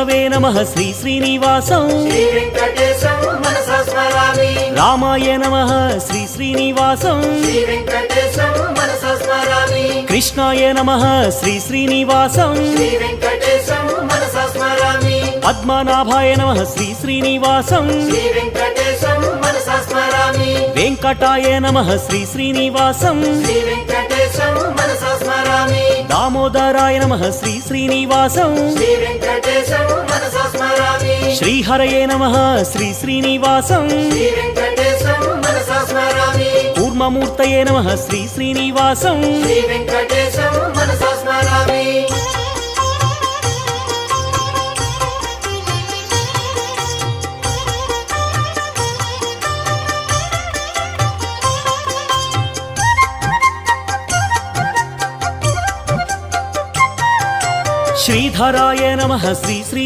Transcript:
విష్ణవే నమః శ్రీ శ్రీనివాసం శ్రీ వెంకటేశం మనసా స్మరామి రామాయ నమః శ్రీ శ్రీనివాసం శ్రీ వెంకటేశం మనసా స్మరామి కృష్ణాయ నమః శ్రీ శ్రీనివాసం శ్రీ వెంకటేశం మనసా స్మరామి పద్మనాభాయ నమః శ్రీ శ్రీనివాసం శ్రీ వెంకటేశం మనసా స్మరామి వెంకటాయ నమః శ్రీ శ్రీనివాసం శ్రీ వెంకటేశం మనసా స్మరామి దామోదరాయ నమః శ్రీ శ్రీనివాసం శ్రీ వెంకటేశం మనసా స్మరామి శ్రీహరయే నమః శ్రీ శ్రీనివాసం శ్రీ వెంకటేశం మనసా స్మరామి కూర్మమూర్తయే నమః శ్రీ శ్రీనివాసం శ్రీ వెంకటేశం మనసా స్మరామి శ్రీధరాయ నమః శ్రీ శ్రీ